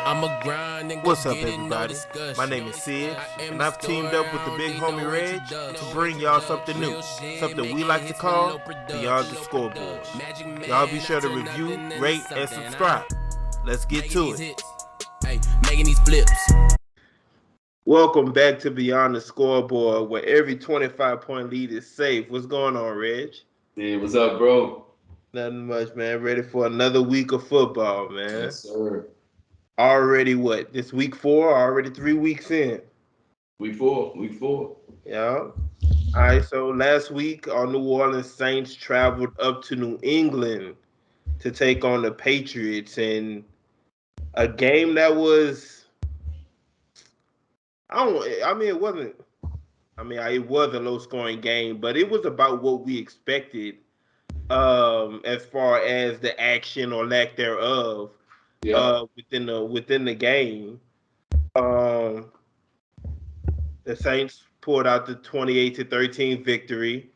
What's up, everybody? My name is Sid, and I've teamed up with the big homie Reg to bring y'all something new, something we like to call Beyond the Scoreboard. Y'all be sure to review, rate, and subscribe. Let's get to it. Making these flips. Welcome back to Beyond the Scoreboard, where every 25-point lead is safe. What's going on, Reg? Hey, what's up, bro? Nothing much, man. Ready for another week of football, man. Yes, sir. Already what? This week 4? Already 3 weeks in. Week four. Yeah. All right, so last week our New Orleans Saints traveled up to New England to take on the Patriots in a game that was it was a low-scoring game, but it was about what we expected as far as the action or lack thereof within the game. The Saints pulled out the 28-13 victory,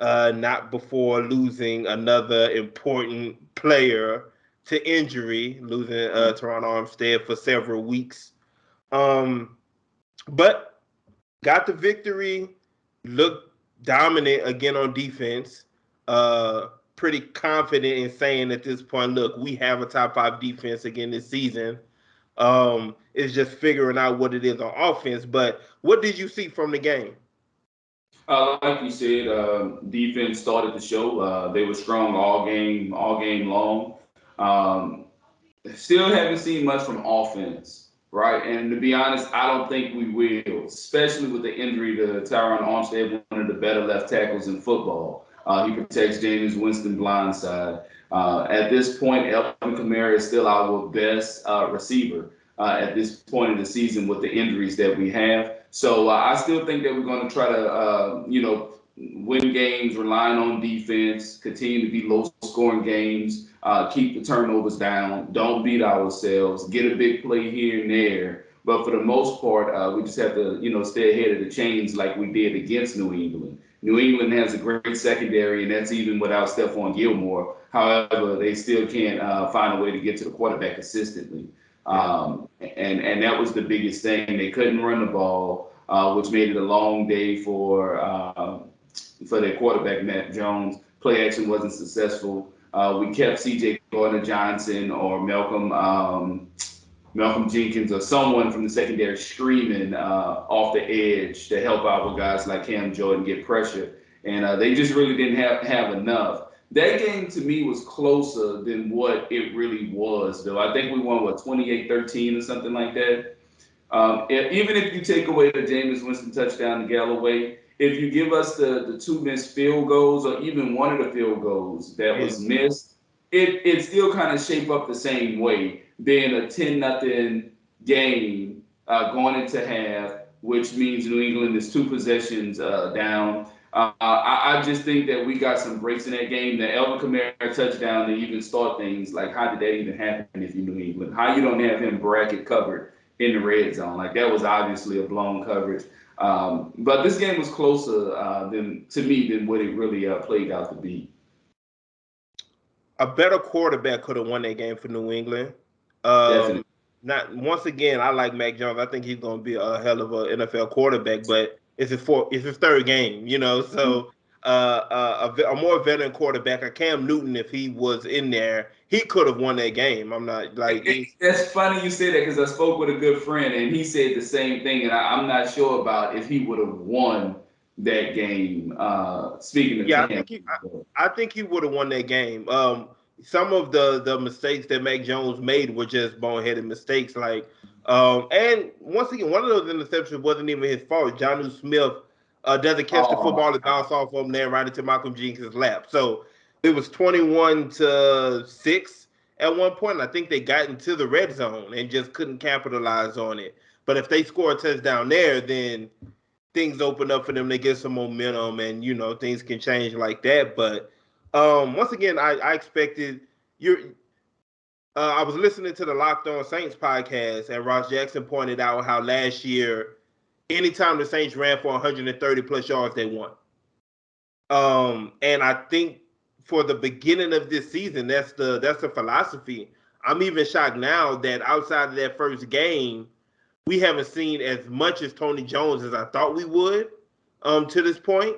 not before losing another important player to injury, losing Teron Armstead for several weeks. But got the victory, looked dominant again on defense. Pretty confident in saying at this point, look, we have a top 5 defense again this season. It's just figuring out what it is on offense. But what did you see from the game? Like you said, defense started the show. They were strong all game long. Still haven't seen much from offense, right? And to be honest, I don't think we will, especially with the injury to Tyron Armstead, one of the better left tackles in football. He protects James Winston blindside. At this point, Alvin Kamara is still our best receiver at this point in the season with the injuries that we have. So I still think that we're going to try to, win games, relying on defense, continue to be low-scoring games, keep the turnovers down, don't beat ourselves, get a big play here and there. But for the most part, we just have to, stay ahead of the chains like we did against New England. New England has a great secondary, and that's even without Stephon Gilmore. However, they still can't find a way to get to the quarterback consistently. And that was the biggest thing. They couldn't run the ball, which made it a long day for their quarterback, Matt Jones. Play action wasn't successful. We kept C.J. Gardner-Johnson or Malcolm Jenkins or someone from the secondary screaming off the edge to help our guys like Cam Jordan get pressure. And they just really didn't have enough. That game to me was closer than what it really was, though. I think we won, 28-13 or something like that. Even if you take away the Jameis Winston touchdown to Galloway, if you give us the 2 missed field goals or even one of the field goals that was missed, it still kind of shaped up the same way, being a 10-0 game going into half, which means New England is 2 possessions down. I just think that we got some breaks in that game. The Alvin Kamara touchdown to even start things, like how did that even happen if you're New England? How you don't have him bracket covered in the red zone? Like that was obviously a blown coverage. But this game was closer than what it really played out to be. A better quarterback could have won that game for New England. Definitely. Not once again, I like Mac Jones. I think he's going to be a hell of an NFL quarterback, but it's his third game, So a more veteran quarterback, a Cam Newton, if he was in there, he could have won that game. I'm not like that's funny you say that because I spoke with a good friend and he said the same thing, and I'm not sure about if he would have won that game. Speaking of Cam, I think he would have won that game. Some of the mistakes that Mac Jones made were just boneheaded mistakes. And once again, one of those interceptions wasn't even his fault. Jonnu Smith doesn't catch the football and bounce off of him there right into Malcolm Jenkins' lap. So it was 21-6 at one point. I think they got into the red zone and just couldn't capitalize on it. But if they score a touchdown there, then things open up for them to get some momentum, and things can change like that. But once again, I expected I was listening to the Locked On Saints podcast, and Ross Jackson pointed out how last year, anytime the Saints ran for 130 plus yards, they won. And I think for the beginning of this season, that's the philosophy. I'm even shocked now that outside of that first game, we haven't seen as much as Tony Jones as I thought we would to this point.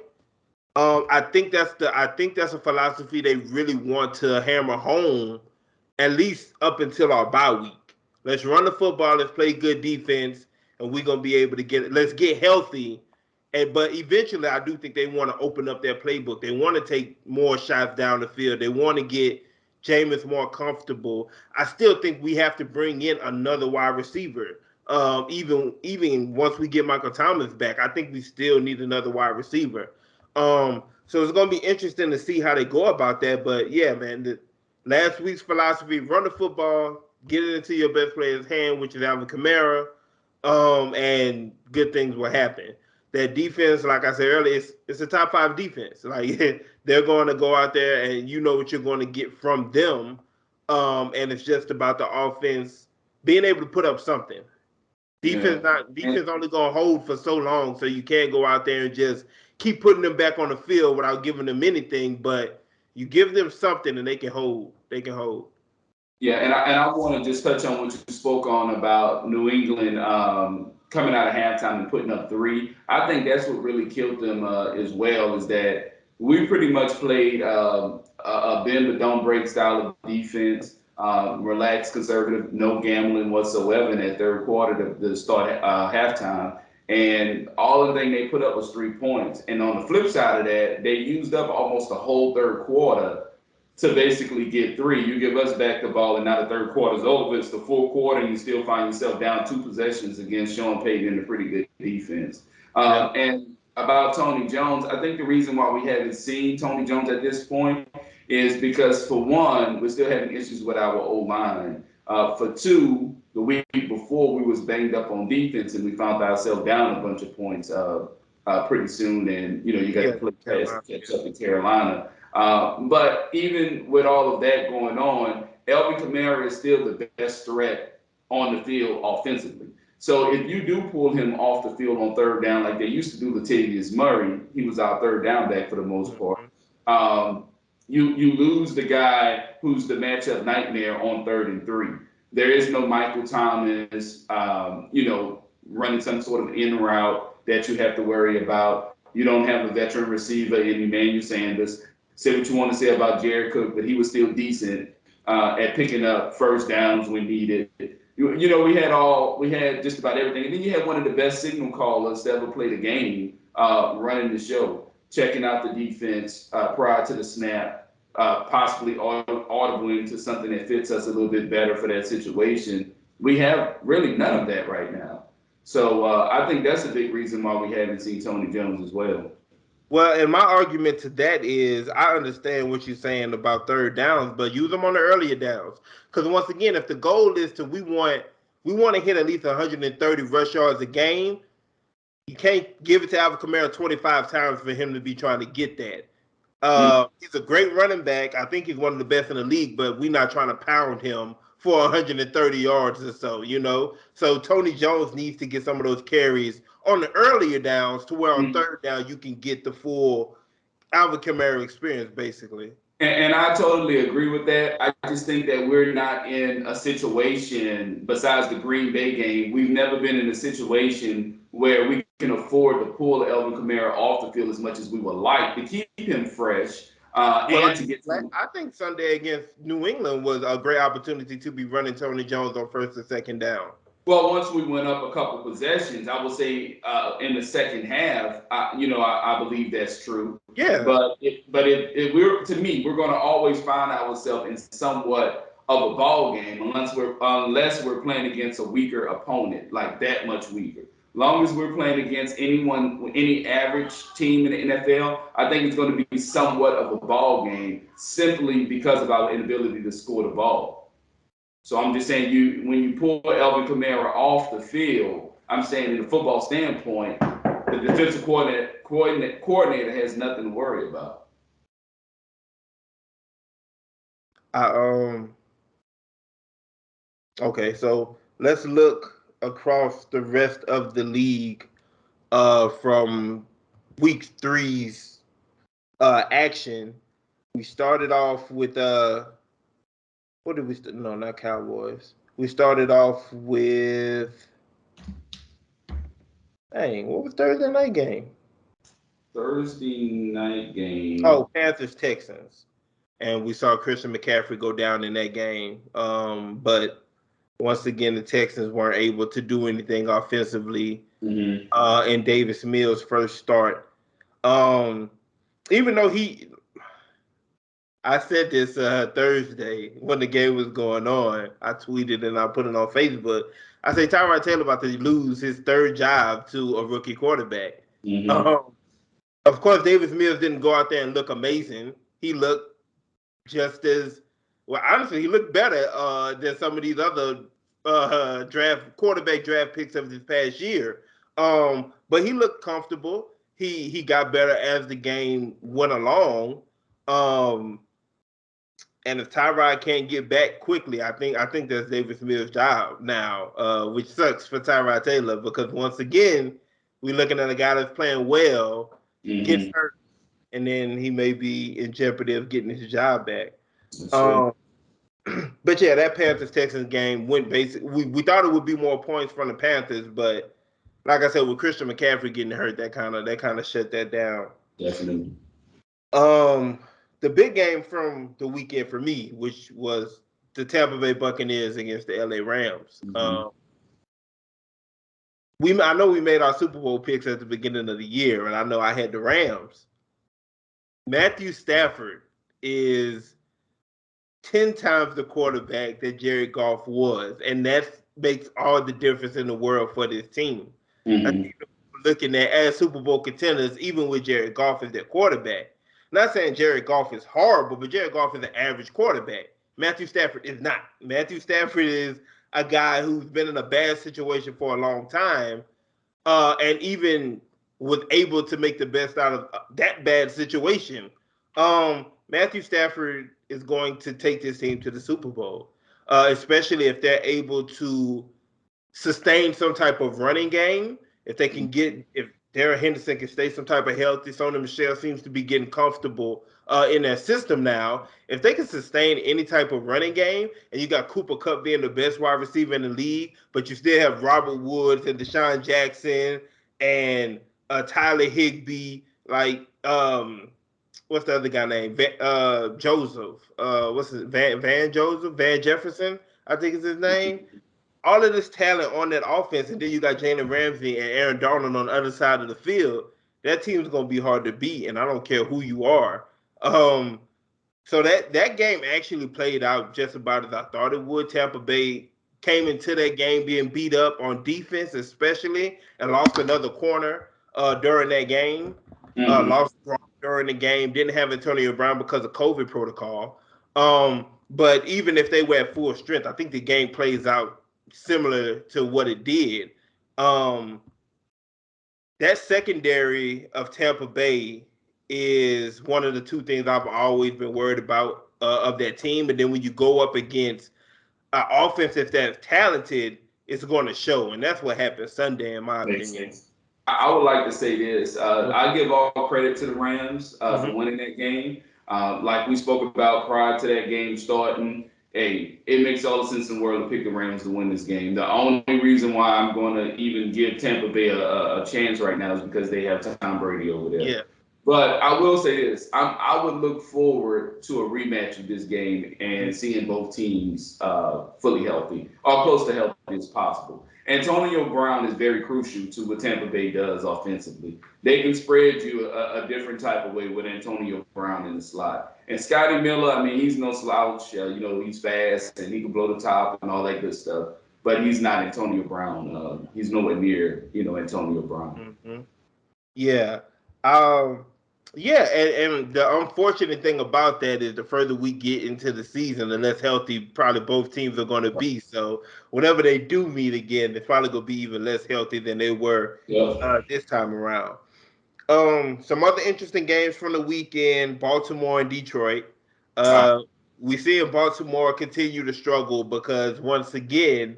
I think that's a philosophy they really want to hammer home, at least up until our bye week. Let's run the football, let's play good defense, and we're gonna be able to get it. Let's get healthy. And but eventually I do think they want to open up their playbook. They want to take more shots down the field. They want to get Jameis more comfortable. I still think we have to bring in another wide receiver. Even once we get Michael Thomas back, I think we still need another wide receiver. So it's gonna be interesting to see how they go about that. But yeah, man, last week's philosophy: run the football, get it into your best player's hand, which is Alvin Kamara, and good things will happen. That defense, like I said earlier, it's a top 5 defense. Like they're going to go out there, and you know what you're going to get from them. And it's just about the offense being able to put up something. Defense only gonna hold for so long, so you can't go out there and just keep putting them back on the field without giving them anything. But you give them something, and they can hold. They can hold. Yeah, and I want to just touch on what you spoke on about New England coming out of halftime and putting up 3. I think that's what really killed them as well, is that we pretty much played a bend but don't break style of defense, relaxed, conservative, no gambling whatsoever in that third quarter to start halftime. And all the thing they put up was 3 points. And on the flip side of that, they used up almost the whole third quarter to basically get 3. You give us back the ball, and now the third quarter's over. It's the fourth quarter, and you still find yourself down 2 possessions against Sean Payton and a pretty good defense. And about Tony Jones, I think the reason why we haven't seen Tony Jones at this point is because, for one, we're still having issues with our O-line. For two, the week before, we was banged up on defense, and we found ourselves down a bunch of points pretty soon. And, you got to play past catch up in Carolina. But even with all of that going on, Alvin Kamara is still the best threat on the field offensively. So if you do pull him off the field on third down, like they used to do Latavius Murray, he was our third down back for the most part. You lose the guy who's the matchup nightmare on 3rd and 3. There is no Michael Thomas, running some sort of in route that you have to worry about. You don't have a veteran receiver in Emmanuel Sanders. Say what you want to say about Jared Cook, but he was still decent at picking up first downs when needed. We had just about everything. And then you had one of the best signal callers that ever played a game running the show, checking out the defense prior to the snap, possibly audible into something that fits us a little bit better for that situation. We have really none of that right now. So I think that's a big reason why we haven't seen Tony Jones as well. Well, and my argument to that is I understand what you're saying about third downs, but use them on the earlier downs. Because once again, if the goal is to we want to hit at least 130 rush yards a game, you can't give it to Alvin Kamara 25 times for him to be trying to get that. He's a great running back. I think he's one of the best in the league, but we're not trying to pound him for 130 yards or so. So Tony Jones needs to get some of those carries on the earlier downs to where on third down you can get the full Alvin Kamara experience, basically. And I totally agree with that. I just think that we're not in a situation, besides the Green Bay game, we've never been in a situation where we can afford to pull Alvin Kamara off the field as much as we would like to keep him fresh. I think Sunday against New England was a great opportunity to be running Tony Jones on first and second down. Well, once we went up a couple possessions, I would say in the second half, I believe that's true. Yeah. But if we're going to always find ourselves in somewhat of a ball game unless we're playing against a weaker opponent, like that much weaker. Long as we're playing against any average team in the NFL, I think it's going to be somewhat of a ball game simply because of our inability to score the ball. So I'm just saying, when you pull Alvin Kamara off the field, I'm saying in a football standpoint, the defensive coordinator has nothing to worry about. Okay, so let's look across the rest of the league from week 3's action. We started off with What did we? No, not Cowboys. We started off with. Dang, what was Thursday night game? Thursday night game. Oh, Panthers Texans, and we saw Christian McCaffrey go down in that game. But once again, the Texans weren't able to do anything offensively. In Davis Mills' first start. Even though I said this Thursday when the game was going on. I tweeted and I put it on Facebook. I say Tyrod Taylor about to lose his third job to a rookie quarterback. Of course, Davis Mills didn't go out there and look amazing. He looked just as well. Honestly, he looked better than some of these other quarterback draft picks of this past year. But he looked comfortable. He got better as the game went along. And if Tyrod can't get back quickly, I think that's Davis Mills' job now, which sucks for Tyrod Taylor because once again, we're looking at a guy that's playing well, gets hurt, and then he may be in jeopardy of getting his job back. But yeah, that Panthers Texans game went basic. We thought it would be more points from the Panthers, but like I said, with Christian McCaffrey getting hurt, that kind of shut that down. Definitely. The big game from the weekend for me, which was the Tampa Bay Buccaneers against the LA Rams. I know we made our Super Bowl picks at the beginning of the year, and I know I had the Rams. Matthew Stafford is 10 times the quarterback that Jared Goff was, and that makes all the difference in the world for this team. Looking at as Super Bowl contenders, even with Jared Goff as their quarterback. Not saying Jared Goff is horrible, but Jared Goff is an average quarterback. Matthew Stafford is not. Matthew Stafford is a guy who's been in a bad situation for a long time, and even was able to make the best out of that bad situation. Matthew Stafford is going to take this team to the Super Bowl, especially if they're able to sustain some type of running game. If they can if Darrell Henderson can stay some type of healthy, Sony Michel seems to be getting comfortable in that system now. If they can sustain any type of running game, and you got Cooper Kupp being the best wide receiver in the league, but you still have Robert Woods and Deshaun Jackson and Tyler Higbee, like what's the other guy named Joseph? What's his Van Joseph? Van Jefferson, I think is his name. All of this talent on that offense, and then you got Jalen Ramsey and Aaron Donald on the other side of the field. That team's going to be hard to beat, and I don't care who you are. So that game actually played out just about as I thought it would. Tampa Bay came into that game being beat up on defense, especially, and lost another corner during that game. Lost during the game. Didn't have Antonio Brown because of COVID protocol. But even if they were at full strength, I think the game plays out similar to what it did. That secondary of Tampa Bay is one of the two things I've always been worried about of that team. And then when you go up against an offense that's talented, it's going to show. And that's what happened Sunday, in my opinion. I would like to say this. I give all credit to the Rams for winning that game. Like we spoke about prior to that game starting, hey, it makes all the sense in the world to pick the Rams to win this game. The only reason why I'm going to even give Tampa Bay a chance right now is because they have Tom Brady over there. Yeah. But I will say this. I would look forward to a rematch of this game and seeing both teams fully healthy or close to healthy as possible. Antonio Brown is very crucial to what Tampa Bay does offensively. They can spread you a different type of way with Antonio Brown in the slot. And Scotty Miller, I mean, he's no slouch. He's fast and he can blow the top and all that good stuff. But he's not Antonio Brown. He's nowhere near, Antonio Brown. Yeah. Yeah, and the unfortunate thing about that is the further we get into the season, the less healthy probably both teams are going to be. So whenever they do meet again, they're probably going to be even less healthy than they were this time around. Some other interesting games from the weekend: Baltimore and Detroit. We see Baltimore continue to struggle because once again,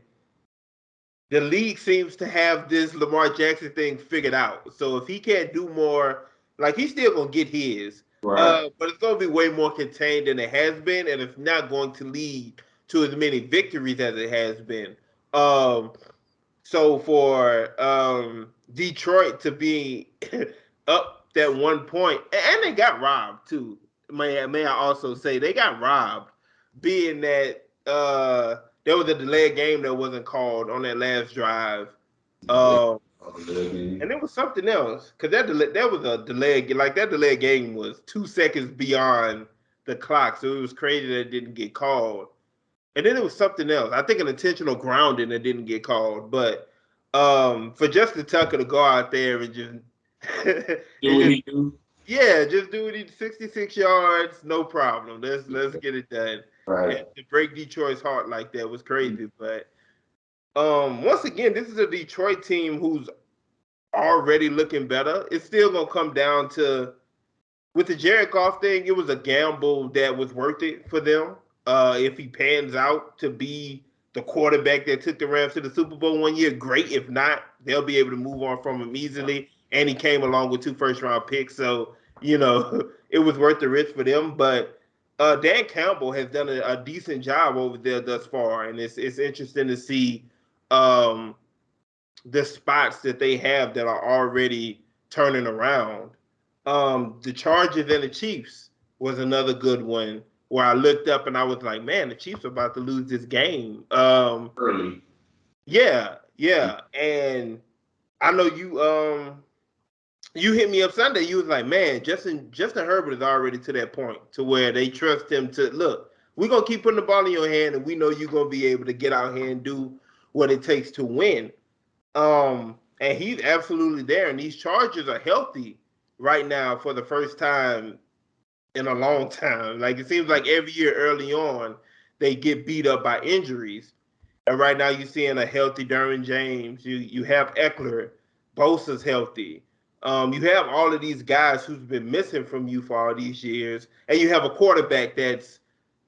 the league seems to have this Lamar Jackson thing figured out. So if he can't do more, like he's still gonna get his, but it's gonna be way more contained than it has been, and it's not going to lead to as many victories as it has been. So for Detroit to be up that 1 point, and they got robbed too. May I also say they got robbed, being that there was a delayed game that wasn't called on that last drive. And there was something else because that was a delayed, like that delayed game was 2 seconds beyond the clock, so it was crazy that it didn't get called. And then it was something else. I think an intentional grounding that didn't get called. But for Justin Tucker to go out there and just do what he do. Yeah, just do it. 66 yards, no problem. Let's get it done. Right. And to break Detroit's heart like that was crazy. But once again, this is a Detroit team who's already looking better. It's still gonna come down to with the Jared Goff thing. It was a gamble that was worth it for them. If he pans out to be the quarterback that took the Rams to the Super Bowl one year, great. If not, they'll be able to move on from him easily. And he came along with 2 first-round picks, so it was worth the risk for them. But Dan Campbell has done a decent job over there thus far, and it's interesting to see the spots that they have that are already turning around. The Chargers and the Chiefs was another good one where I looked up and I was like, man, the Chiefs are about to lose this game. Early. Yeah. And I know you hit me up Sunday. You was like, man, Justin Herbert is already to that point to where they trust him to look. We're gonna keep putting the ball in your hand, and we know you're gonna be able to get out here and do what it takes to win. And he's absolutely there. And these Chargers are healthy right now for the first time in a long time. Like it seems like every year early on, they get beat up by injuries. And right now you're seeing a healthy Derwin James. You have Eckler, Bosa's healthy. You have all of these guys who's been missing from you for all these years, and you have a quarterback that's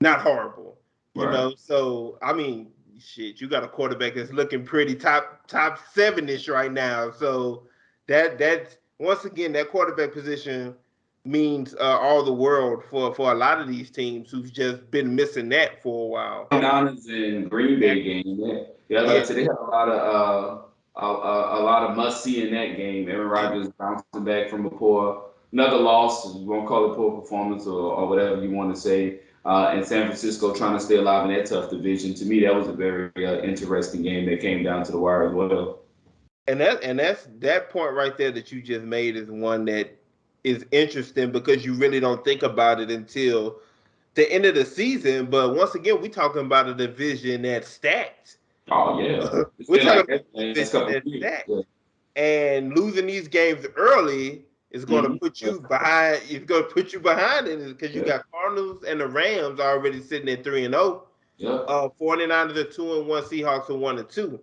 not horrible. You know, so I mean, shit, you got a quarterback that's looking pretty top 7-ish right now. So that's once again that quarterback position means all the world for a lot of these teams who've just been missing that for a while. Donald's in Green Bay game. Yeah, like I said, they had a lot of must see in that game. Aaron Rodgers bouncing back from another loss. We won't call it poor performance or whatever you want to say. And San Francisco trying to stay alive in that tough division. To me, that was a very interesting game that came down to the wire as well. And that's that point right there that you just made is one that is interesting because you really don't think about it until the end of the season. But once again, we're talking about a division that's stacked. Oh yeah, we're talking about a division that's stacked. Yeah. And losing these games early is going to put you behind. It's going to put you behind it because you got Cardinals and the Rams already sitting at 3-0. Yeah. 49ers are 2-1. Seahawks are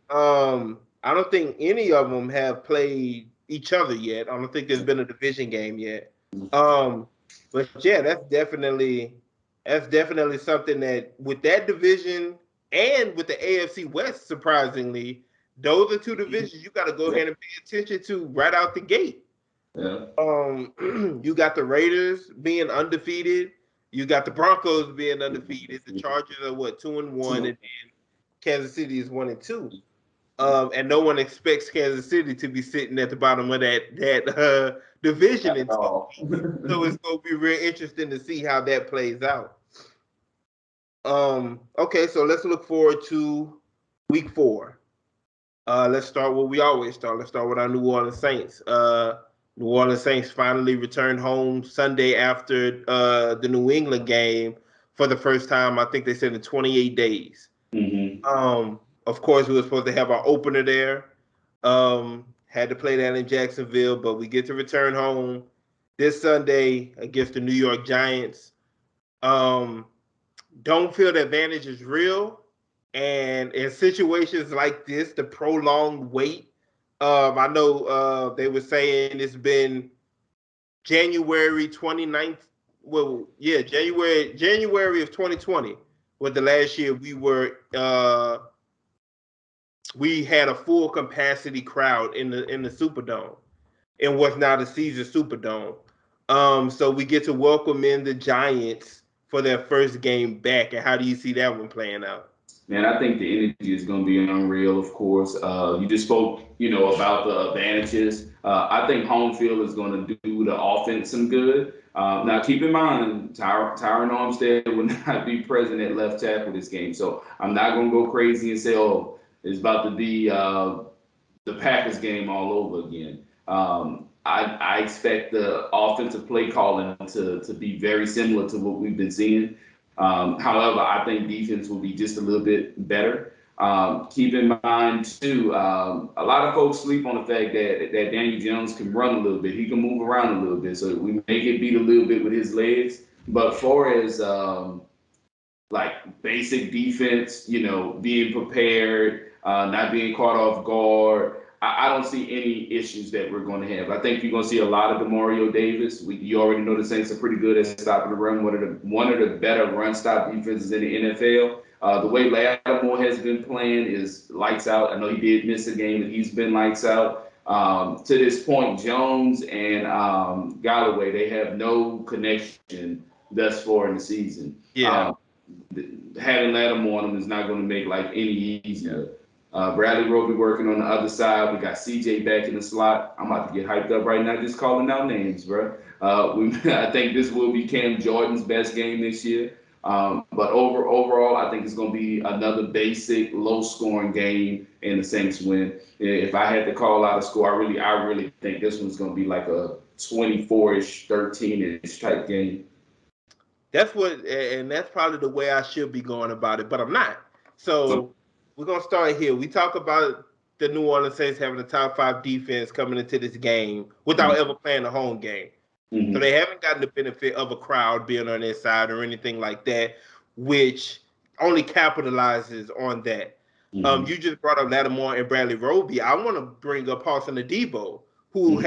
1-2. I don't think any of them have played each other yet. I don't think there's been a division game yet. But yeah, that's definitely something that with that division and with the AFC West, surprisingly, those are two divisions you got to go ahead and pay attention to right out the gate. Yeah. You got the Raiders being undefeated. You got the Broncos being undefeated. The Chargers are 2-1, and then Kansas City is 1-2. And no one expects Kansas City to be sitting at the bottom of that division. So it's going to be real interesting to see how that plays out. Okay, so let's look forward to week 4. Let's start where we always start. Let's start with our New Orleans Saints. New Orleans Saints finally returned home Sunday after the New England game for the first time, I think they said in 28 days. Of course, we were supposed to have our opener there. Had to play that in Jacksonville, but we get to return home this Sunday against the New York Giants. Don't feel the advantage is real. And in situations like this, the prolonged wait, I know they were saying it's been January 29th. Well, yeah, January of 2020 was the last year we had a full capacity crowd in the Superdome, in what's now the Caesars Superdome. So we get to welcome in the Giants for their first game back, and how do you see that one playing out? Man, I think the energy is going to be unreal, of course. You just spoke, about the advantages. I think home field is going to do the offense some good. Now, keep in mind, Tyron Armstead will not be present at left tackle this game. So I'm not going to go crazy and say, oh, it's about to be the Packers game all over again. I expect the offensive play calling to be very similar to what we've been seeing. However, I think defense will be just a little bit better. Keep in mind, too, a lot of folks sleep on the fact that Daniel Jones can run a little bit. He can move around a little bit. So we may get beat a little bit with his legs. But far as like basic defense, being prepared, not being caught off guard, I don't see any issues that we're going to have. I think you're going to see a lot of DeMario Davis. You already know the Saints are pretty good at stopping the run. One of the better run stop defenses in the NFL. The way Lattimore has been playing is lights out. I know he did miss a game, but he's been lights out. To this point, Jones and Galloway, they have no connection thus far in the season. Yeah. Having Lattimore on them is not going to make life any easier. Bradley Roby working on the other side. We got CJ back in the slot. I'm about to get hyped up right now just calling out names, bro. I think this will be Cam Jordan's best game this year. But overall, I think it's going to be another basic, low-scoring game, and the Saints win. If I had to call out a score, I really think this one's going to be like a 24-ish, 13-ish type game. That's probably the way I should be going about it, but I'm not. So we're going to start here. We talk about the New Orleans Saints having a top 5 defense coming into this game without ever playing a home game. Mm-hmm. So they haven't gotten the benefit of a crowd being on their side or anything like that, which only capitalizes on that. Mm-hmm. You just brought up Lattimore and Bradley Roby. I want to bring up Paulson Adebo, who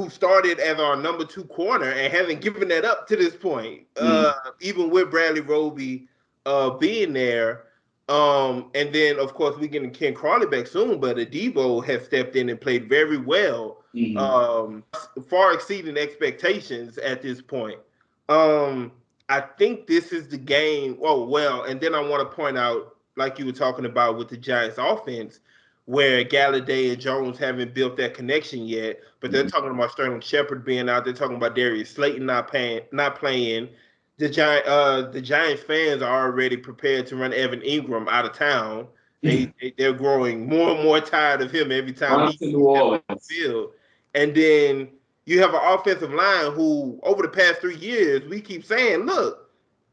started as our number 2 corner and hasn't given that up to this point, even with Bradley Roby being there. And then, of course, we're getting Ken Crawley back soon, but Adebo has stepped in and played very well, far exceeding expectations at this point. I think this is the game. And then I want to point out, like you were talking about with the Giants offense, where Galladay and Jones haven't built that connection yet, but they're talking about Sterling Shepard being out. They're talking about Darius Slayton not playing. The Giants fans are already prepared to run Evan Ingram out of town. They're growing more and more tired of him every time he's on the field. And then you have an offensive line who, over the past 3 years, we keep saying, look,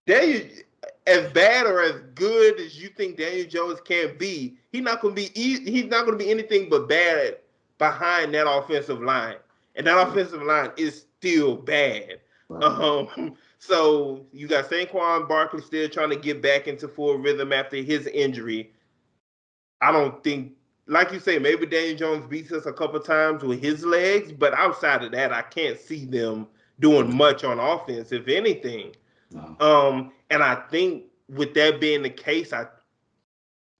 as bad or as good as you think Daniel Jones can be, he's not going to be anything but bad behind that offensive line. And that offensive line is still bad. Right. So you got Saquon Barkley still trying to get back into full rhythm after his injury. I don't think, like you say, maybe Daniel Jones beats us a couple times with his legs, but outside of that, I can't see them doing much on offense, if anything. No. And I think with that being the case,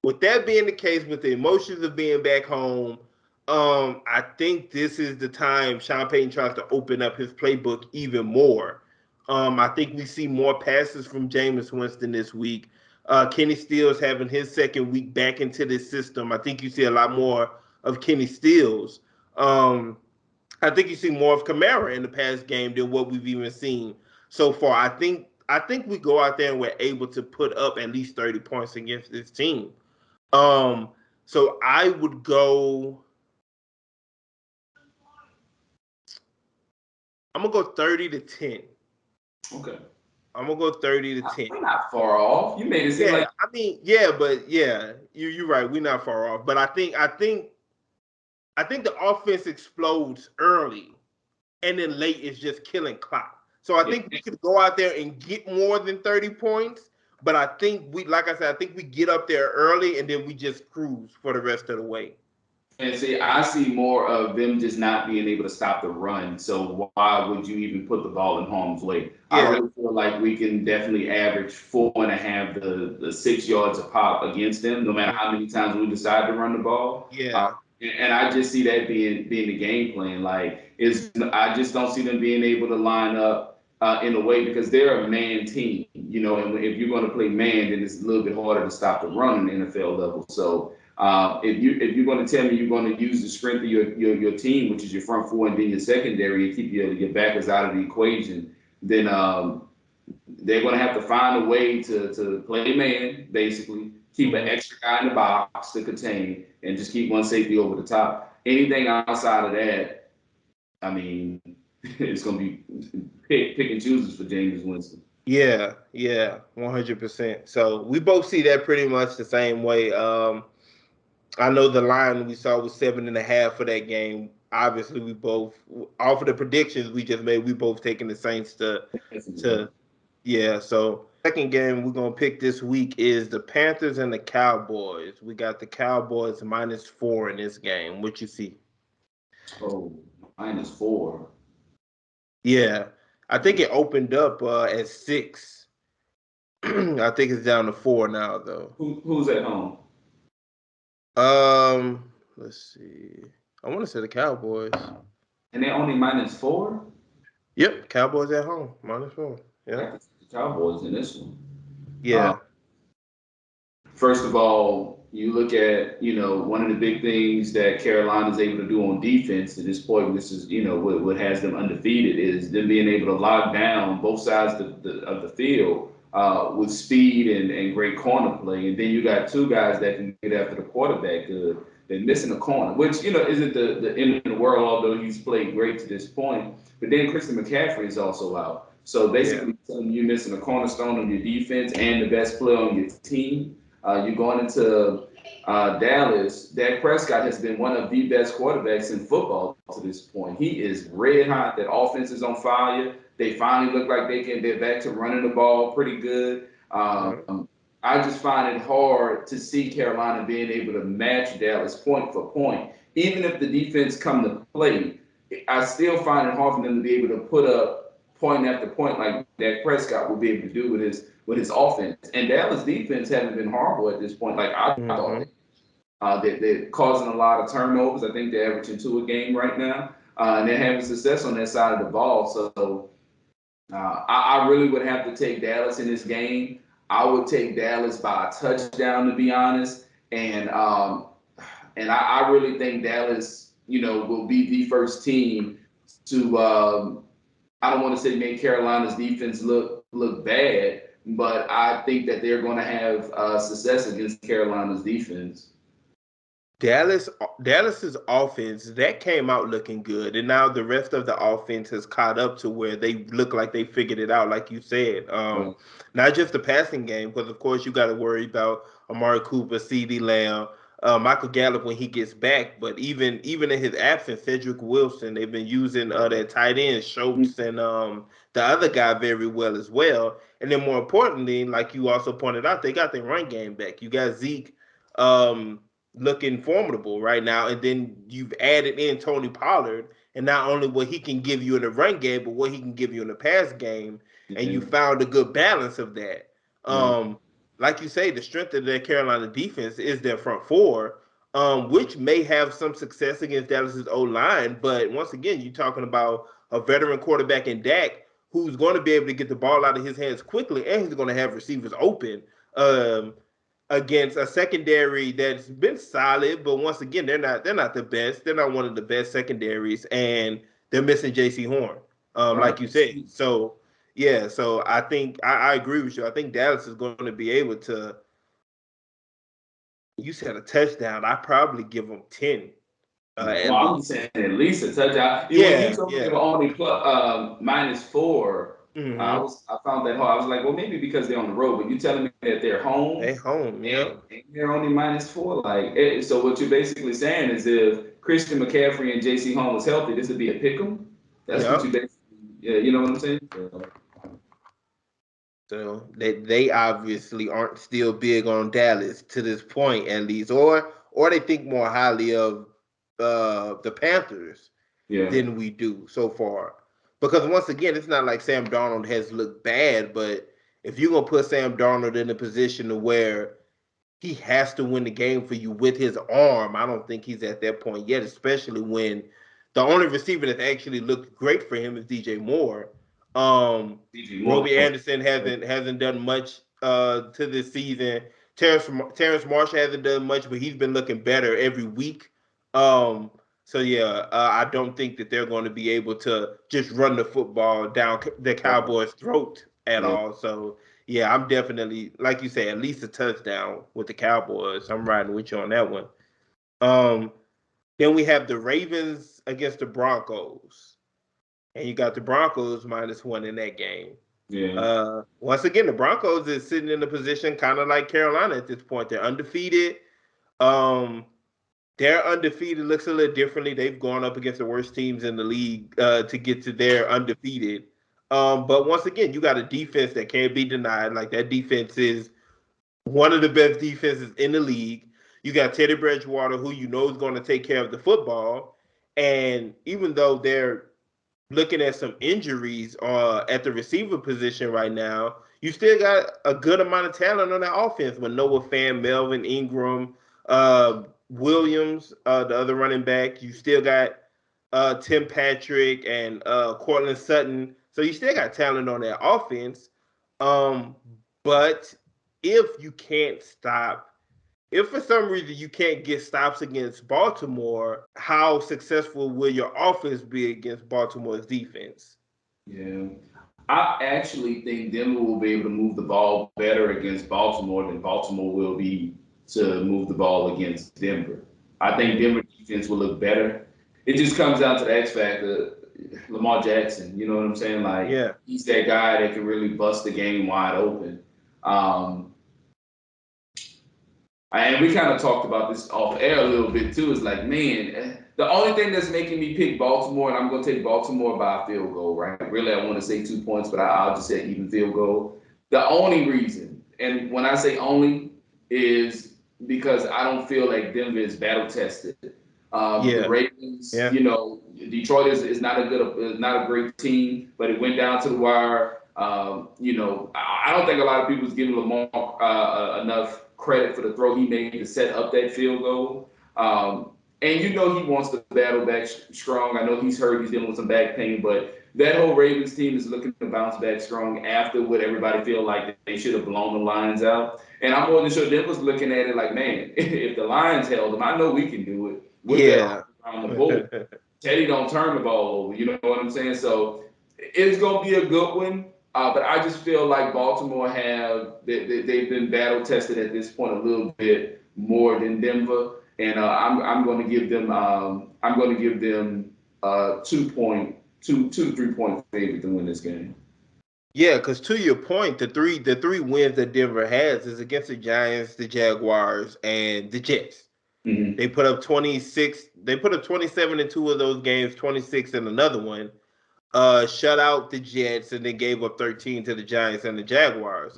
with the emotions of being back home, I think this is the time Sean Payton tries to open up his playbook even more. I think we see more passes from Jameis Winston this week. Kenny Stills having his second week back into this system. I think you see a lot more of Kenny Stills. I think you see more of Kamara in the past game than what we've even seen so far. I think we go out there and we're able to put up at least 30 points against this team. So I would go. I'm gonna go 30-10. Okay. I'm gonna go 30-10. We're not far off. You made it seem like. I mean, you're right. We're not far off, but I think the offense explodes early, and then late is just killing clock. So I think we could go out there and get more than 30 points, but I think we get up there early and then we just cruise for the rest of the way. And see, I see more of them just not being able to stop the run. So why would you even put the ball in harm's way? Yeah. I really feel like we can definitely average 4.5 the 6 yards a pop against them, no matter how many times we decide to run the ball. Yeah. And I just see that being the game plan. I just don't see them being able to line up in a way because they're a man team, you know, and if you're going to play man, then it's a little bit harder to stop the run in the NFL level. So if you're going to tell me you're going to use the strength of your team, which is your front four and then your secondary, and keep your backers out of the equation, then they're going to have to find a way to play man, basically, keep an extra guy in the box to contain, and just keep one safety over the top. Anything outside of that, I mean, it's going to be pick and chooses for James Winston. Yeah, 100%. So we both see that pretty much the same way. I know the line we saw was 7.5 for that game. Obviously, we both, off of the predictions we just made, we both taking the Saints to yeah. So second game we're gonna pick this week is the Panthers and the Cowboys. We got the Cowboys -4 in this game. What you see? Oh, -4. Yeah, I think it opened up at 6. I think it's down to 4 now, though. Who's at home? Let's see. I want to say the Cowboys. And they're only -4? Yep, Cowboys at home, -4. Yeah. The Cowboys in this one. Yeah. First of all, you look at, you know, one of the big things that Carolina is able to do on defense at this point, this is, you know, what has them undefeated, is them being able to lock down both sides of the field with speed and great corner play. And then you got two guys that can get after the quarterback good. They're missing a corner, which, you know, isn't the end of the world, although he's played great to this point. But then Christian McCaffrey is also out. So basically, you're missing a cornerstone on your defense and the best player on your team. You're going into Dallas. Dak Prescott has been one of the best quarterbacks in football to this point. He is red hot. That offense is on fire. They finally look like they're back to running the ball pretty good. I just find it hard to see Carolina being able to match Dallas point for point. Even if the defense come to play, I still find it hard for them to be able to put up point after point like Dak Prescott will be able to do with his offense. And Dallas defense haven't been horrible at this point. Like I thought they're causing a lot of turnovers. I think they're averaging 2 a game right now, and they're having success on that side of the ball. So I really would have to take Dallas in this game. I would take Dallas by a touchdown, to be honest, and I really think Dallas, you know, will be the first team to. I don't want to say make Carolina's defense look bad, but I think that they're going to have success against Carolina's defense. Dallas's offense that came out looking good, and now the rest of the offense has caught up to where they look like they figured it out, like you said. Not just the passing game, because of course you got to worry about Amari Cooper, CeeDee Lamb, Michael Gallup when he gets back. But even in his absence, Cedric Wilson, they've been using their tight end Schultz and the other guy very well as well. And then more importantly, like you also pointed out, they got their run game back. You got Zeke. Looking formidable right now, and then you've added in Tony Pollard, and not only what he can give you in the run game, but what he can give you in the pass game, and you found a good balance of that. Like you say, the strength of their Carolina defense is their front four, which may have some success against Dallas's O-line, but once again, you're talking about a veteran quarterback in Dak who's going to be able to get the ball out of his hands quickly, and he's going to have receivers open. Against a secondary that's been solid, but once again, they're not the best. They're not one of the best secondaries, and they're missing J.C. Horn, like you said. So yeah, so I think I agree with you. I think Dallas is going to be able to. You said a touchdown. I probably give them 10. I'm saying at least a touchdown. When you told me they were only -4. I found that hard. I was like, well, maybe because they're on the road, but you're telling me that they're home. They're home, yeah. And they're only -4. Like, so what you're basically saying is if Christian McCaffrey and J.C. Horn was healthy, this would be a pick 'em. That's what you basically, you know what I'm saying? So they obviously aren't still big on Dallas to this point, at least, or they think more highly of the Panthers than we do so far. Because once again, it's not like Sam Darnold has looked bad, but if you're gonna put Sam Darnold in a position to where he has to win the game for you with his arm, I don't think he's at that point yet, especially when the only receiver that actually looked great for him is DJ Moore. Roby Anderson hasn't done much to this season. Terrence Marshall hasn't done much, but he's been looking better every week. So yeah, I don't think that they're going to be able to just run the football down the Cowboys' throat at all. So yeah, I'm definitely, like you say, at least a touchdown with the Cowboys. I'm riding with you on that one. Then we have the Ravens against the Broncos, and you got the Broncos -1 in that game. Yeah. Once again, the Broncos is sitting in a position kind of like Carolina at this point. They're undefeated. Their undefeated looks a little differently. They've gone up against the worst teams in the league to get to their undefeated. But once again, you got a defense that can't be denied. Like, that defense is one of the best defenses in the league. You got Teddy Bridgewater, who you know is going to take care of the football. And even though they're looking at some injuries at the receiver position right now, you still got a good amount of talent on that offense with Noah Fan, Melvin Ingram, Williams, the other running back. You still got Tim Patrick and Cortland Sutton. So you still got talent on that offense. But if you can't stop, if for some reason you can't get stops against Baltimore, how successful will your offense be against Baltimore's defense? Yeah. I actually think Denver will be able to move the ball better against Baltimore than Baltimore will be to move the ball against Denver. I think Denver defense will look better. It just comes down to the X factor, Lamar Jackson. You know what I'm saying? Like, Yeah. he's that guy that can really bust the game wide open. And we kind of talked about this off air a little bit too. Is like, man, the only thing that's making me pick Baltimore, and I'm going to take Baltimore by a field goal, right? Really, I want to say 2 points, but I'll just say even field goal. The only reason, and when I say only, is because I don't feel like Denver is battle tested. The Ravens, you know, Detroit is not a great team, but it went down to the wire. You know, I don't think a lot of people's giving Lamar enough credit for the throw he made to set up that field goal. And you know he wants to battle back strong. I know he's hurt. He's dealing with some back pain, but that whole Ravens team is looking to bounce back strong after what everybody feel like they should have blown the Lions out. And I'm more than sure Denver's looking at it like, man, if the Lions held them, I know we can do it. With that on the board. Teddy don't turn the ball over. You know what I'm saying? So it's going to be a good one. But I just feel like Baltimore they've been battle tested at this point a little bit more than Denver, and I'm going to give them 2 to 3 point favorite to win this game. Yeah, because to your point, the three wins that Denver has is against the Giants, the Jaguars, and the Jets. Mm-hmm. They put up 26. They put up 27 in 2 of those games, 26 in another one. Shut out the Jets, and then gave up 13 to the Giants and the Jaguars.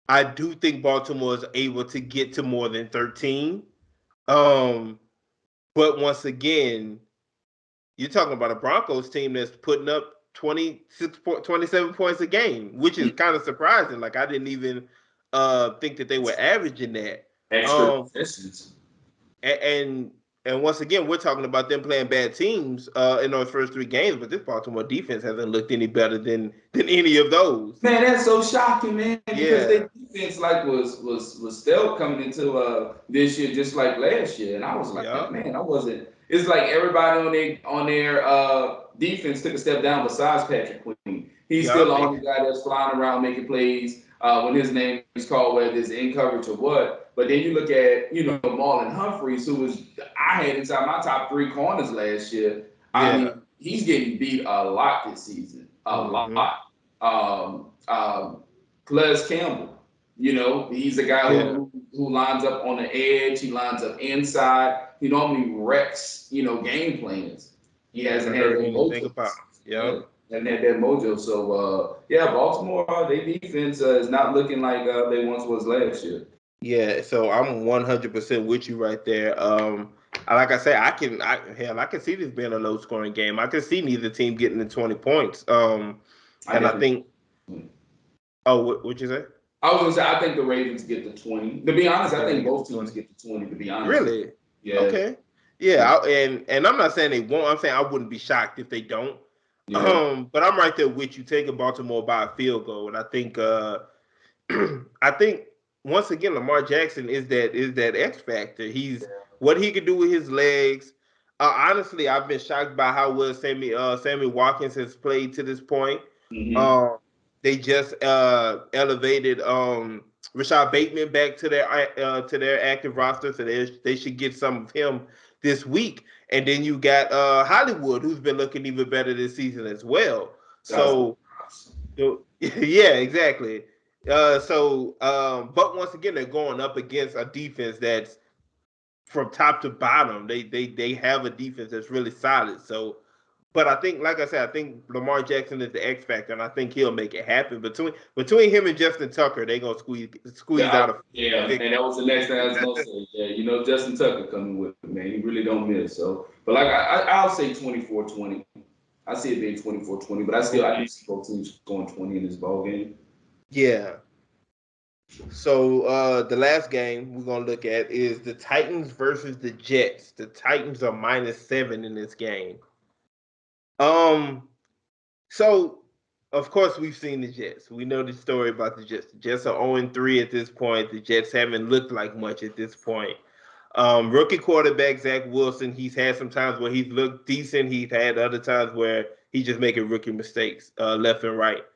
I do think Baltimore is able to get to more than 13. But once again, you're talking about a Broncos team that's putting up 27 points a game, which is kind of surprising. Like, I didn't even think that they were averaging that. Extra distance. And once again, we're talking about them playing bad teams in those first 3 games, but this Baltimore defense hasn't looked any better than any of those. Man, that's so shocking, man. Because their defense was still coming into this year just like last year, and I was like, man, I wasn't. It's like everybody on their defense took a step down besides Patrick Queen. He's still the only guy that's flying around making plays when his name is called, whether it's in coverage or what. But then you look at, you know, Marlon Humphreys, who I had inside my top 3 corners last year. I mean, he's getting beat a lot this season, a lot. Calais Campbell, you know, he's a guy who lines up on the edge. He lines up inside. He normally wrecks, you know, game plans. He hasn't had that mojo. Hasn't had that mojo. So, Baltimore, their defense is not looking like they once was last year. Yeah, so I'm 100% with you right there. Like I said, I can see this being a low scoring game. I can see neither team getting to 20 points. And I think. Oh, what'd you say? I was gonna say I think the Ravens get to 20. To be honest, I think both teams get to 20. To be honest. Really? Yeah. Okay. Yeah, and I'm not saying they won't. I'm saying I wouldn't be shocked if they don't. But I'm right there with you, taking Baltimore by a field goal, and I think I think once again Lamar Jackson is that X factor. He's what he can do with his legs. Honestly, I've been shocked by how well Sammy Watkins has played to this point. Mm-hmm. They just elevated Rashad Bateman back to their active roster, so they should get some of him this week. And then you got Hollywood, who's been looking even better this season as well. So yeah, exactly. But once again, they're going up against a defense that's from top to bottom. They have a defense that's really solid. So, but I think, like I said, I think Lamar Jackson is the X factor, and I think he'll make it happen. Between him and Justin Tucker, they're gonna squeeze out a and that was the next thing I was gonna say. Yeah, Justin Tucker coming with it, man. He really don't miss. So, but like I'll say 24-20. I see it being 24-20, but I do see both teams going 20 in this ball game. Yeah. So the last game we're gonna look at is the Titans versus the Jets. The Titans are -7 in this game. So of course we've seen the Jets. We know the story about the Jets. The Jets are 0-3 at this point. The Jets haven't looked like much at this point. Rookie quarterback Zach Wilson, he's had some times where he's looked decent. He's had other times where he's just making rookie mistakes left and right.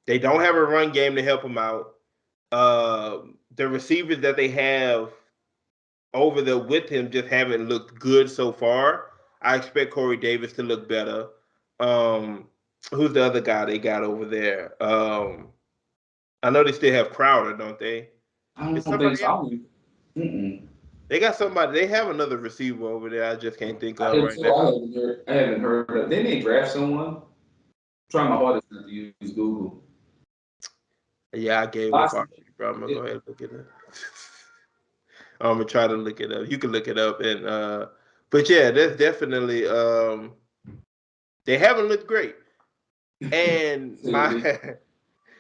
They don't have a run game to help him out. The receivers that they have over there with him just haven't looked good so far. I expect Corey Davis to look better. Who's the other guy they got over there? I know they still have Crowder, don't they? I don't think so. They got somebody. They have another receiver over there. I just can't think of right now. now. I haven't heard of. They may draft someone. I'm trying my hardest not to use Google. Yeah, I gave up already, bro. I'm gonna go ahead and look it up. I'm gonna try to look it up. You can look it up, and but yeah, that's definitely they haven't looked great, and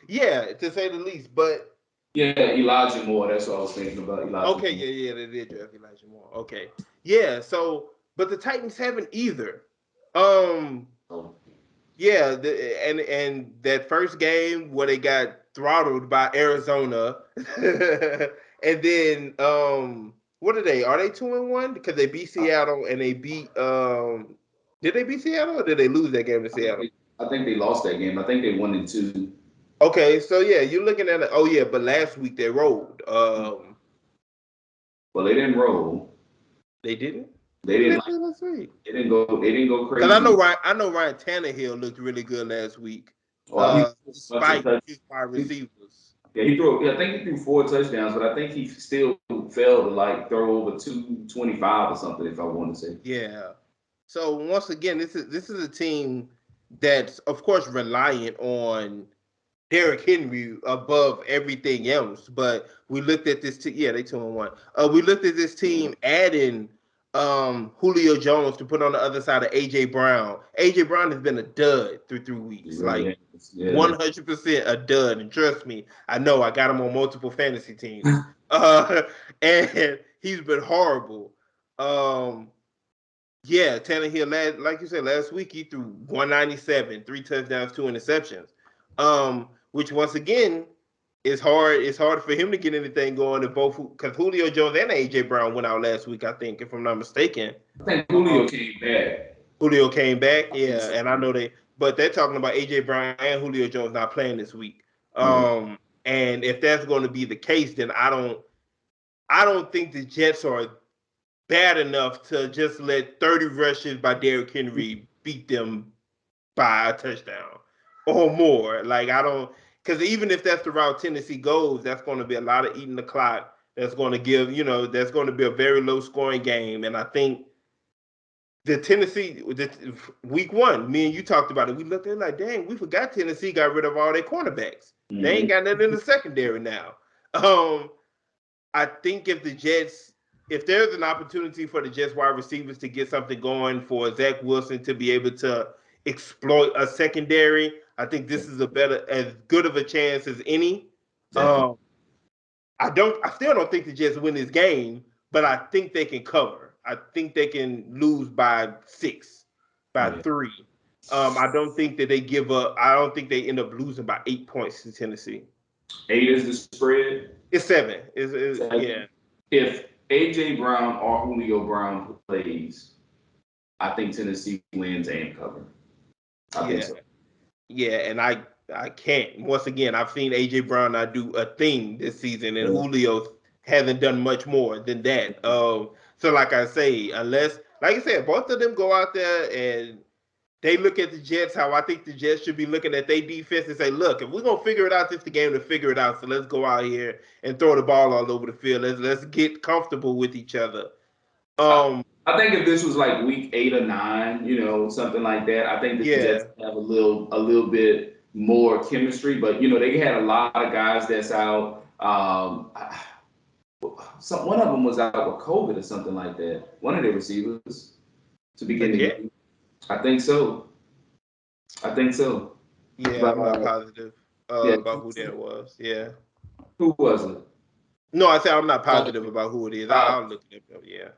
yeah, to say the least. But yeah, Elijah Moore. That's what I was thinking about. Elijah. Okay, Moore. yeah, they did draft Elijah Moore. Okay, yeah. So, but the Titans haven't either. Yeah, and that first game where they got throttled by Arizona, and then what are they? Are they 2-1 because they beat Seattle and they beat Did they beat Seattle or did they lose that game to Seattle? I think they lost that game. I think they 1-2. Okay, so yeah, you're looking at it. Oh yeah, but last week they rolled. Well, they didn't roll. They didn't. They didn't. They didn't go. They didn't go crazy. Because I know Ryan Tannehill looked really good last week. Despite his wide receivers. Yeah, I think he threw 4 touchdowns, but I think he still failed to like throw over 225 or something. If I want to say. Yeah. So once again, this is a team that's of course reliant on Derrick Henry above everything else. But we looked at this team. Yeah, they 2-1. We looked at this team adding Julio Jones to put on the other side of AJ Brown. AJ Brown has been a dud through 3 weeks. Like 100% a dud. And trust me, I know I got him on multiple fantasy teams. And he's been horrible. Yeah, Tannehill, like you said, last week he threw 197, 3 touchdowns, 2 interceptions. Which once again is hard. It's hard for him to get anything going in both because Julio Jones and AJ Brown went out last week, I think, if I'm not mistaken. I think Julio came back. Julio came back, yeah, and I know but they're talking about AJ Brown and Julio Jones not playing this week. And if that's going to be the case, then I don't think the Jets are bad enough to just let 30 rushes by Derrick Henry beat them by a touchdown or more. Like because even if that's the route Tennessee goes, that's going to be a lot of eating the clock. That's going to give, that's going to be a very low scoring game. And I think week 1, me and you talked about it. We looked at it like, dang, we forgot Tennessee got rid of all their cornerbacks. Mm-hmm. They ain't got nothing in the secondary now. I think if there's an opportunity for the Jets wide receivers to get something going for Zach Wilson to be able to exploit a secondary, I think this is as good of a chance as any. I still don't think the Jets win this game, but I think they can cover. I think they can lose by 6, by 3. I don't think that they give up. I don't think they end up losing by 8 points to Tennessee. 8 is the spread. It's 7. Yeah. If AJ Brown or Julio Brown plays, I think Tennessee wins and cover. I think Yeah. so. Yeah, and I can't. Once again, I've seen AJ Brown not do a thing this season, and Julio hasn't done much more than that. So like I say, unless, like I said, both of them go out there and they look at the Jets how I think the Jets should be looking at their defense and say, look, if we're gonna figure it out, this is the game to figure it out. So let's go out here and throw the ball all over the field. Let's get comfortable with each other. I think if this was like week 8 or 9, something like that, I think the Yeah. Jets have a little bit more chemistry. But they had a lot of guys that's out. One of them was out with COVID or something like that. One of their receivers to begin the game. I think so. Yeah, But, I'm not positive yeah, about who that was. Yeah. who was it? No, I said I'm not positive about who it is. I'll look it up. Yeah.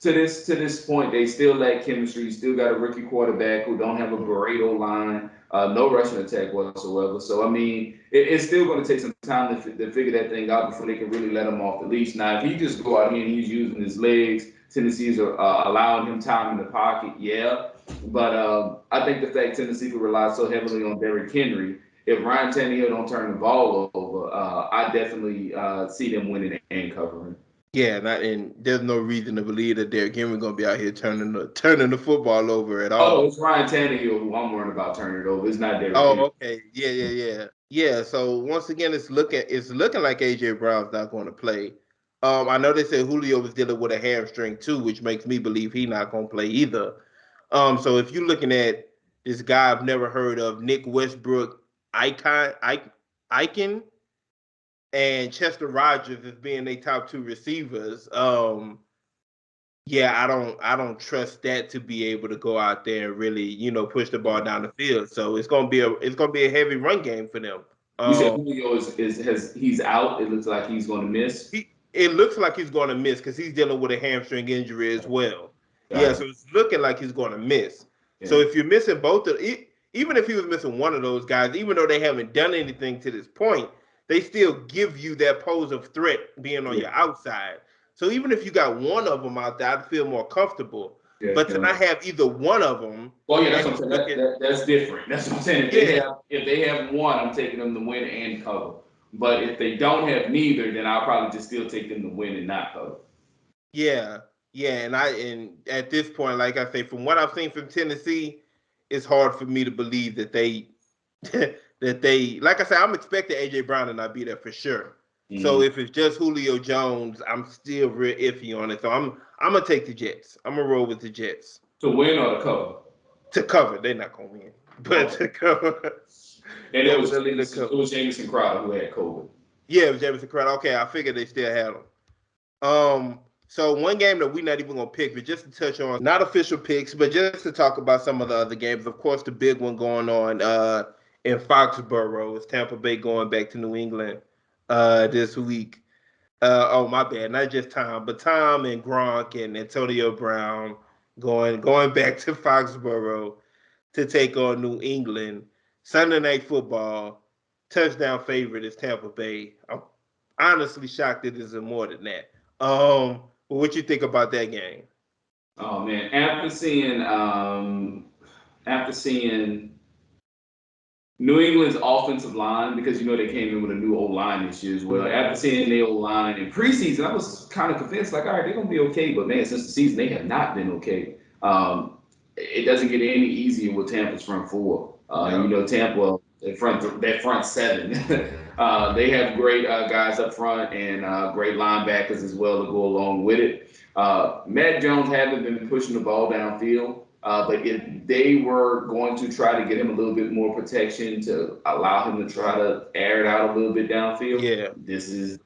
To this point, they still lack chemistry. You still got a rookie quarterback who don't have a great O line, no rushing attack whatsoever. So I mean, it's still going to take some time to figure that thing out before they can really let him off the leash. Now, if he just go out here and he's using his legs, Tennessee's allowing him time in the pocket, yeah. But I think the fact Tennessee could rely so heavily on Derrick Henry, if Ryan Tannehill don't turn the ball over, I definitely see them winning and covering. Yeah, and there's no reason to believe that Derrick Henry gonna be out here turning the football over at all. Oh, it's Ryan Tannehill who I'm worried about turning it over. It's not Derrick Oh, Henry. okay. Yeah. So once again, it's looking like AJ Brown's not going to play. I know they said Julio was dealing with a hamstring too, which makes me believe he's not going to play either. So if you're looking at this guy I've never heard of, Nick Westbrook, Icon, and Chester Rogers as being their top 2 receivers. Yeah, I don't trust that to be able to go out there and really, push the ball down the field. So it's gonna be a heavy run game for them. You said Julio he's out. It looks like he's going to miss. It looks like he's going to miss because he's dealing with a hamstring injury as well. Yeah, Gotcha. so it's looking like he's going to miss. Yeah. So if you're missing even if he was missing one of those guys, even though they haven't done anything to this point, they still give you that pose of threat being on your outside. So even if you got one of them out there, I'd feel more comfortable. Yeah, but to not have either one of them, well, yeah, that's what I'm saying. That's different. That's what I'm saying. If they have one, I'm taking them to win and cover. But if they don't have neither, then I'll probably just still take them to win and not cover. Yeah, and at this point, like I say, from what I've seen from Tennessee, it's hard for me to believe that they like I said, I'm expecting AJ Brown to not be there for sure. Mm-hmm. So if it's just Julio Jones, I'm still real iffy on it. So I'm gonna take the Jets. I'm gonna roll with the Jets. To win or to cover? To cover. They're not gonna win, but to cover. And it was Jamison Crowder who had COVID. Yeah, it was Jamison Crowder. Okay, I figured they still had him. So one game that we're not even gonna pick, but just to touch on, not official picks, but just to talk about some of the other games. Of course, the big one going on in Foxborough is Tampa Bay going back to New England this week. Oh my bad, not just Tom, but Tom and Gronk and Antonio Brown going back to Foxborough to take on New England. Sunday Night Football, touchdown favorite is Tampa Bay. I'm honestly shocked it isn't more than that. What you think about that game? Oh man, after seeing New England's offensive line, because they came in with a new O-line this year as well. After seeing their O-line in preseason, I was kind of convinced, like, all right, they're gonna be okay. But man, since the season, they have not been okay. It doesn't get any easier with Tampa's front four. Tampa, that front seven, they have great guys up front and great linebackers as well to go along with it. Matt Jones hasn't been pushing the ball downfield, but if they were going to try to get him a little bit more protection to allow him to try to air it out a little bit downfield, this is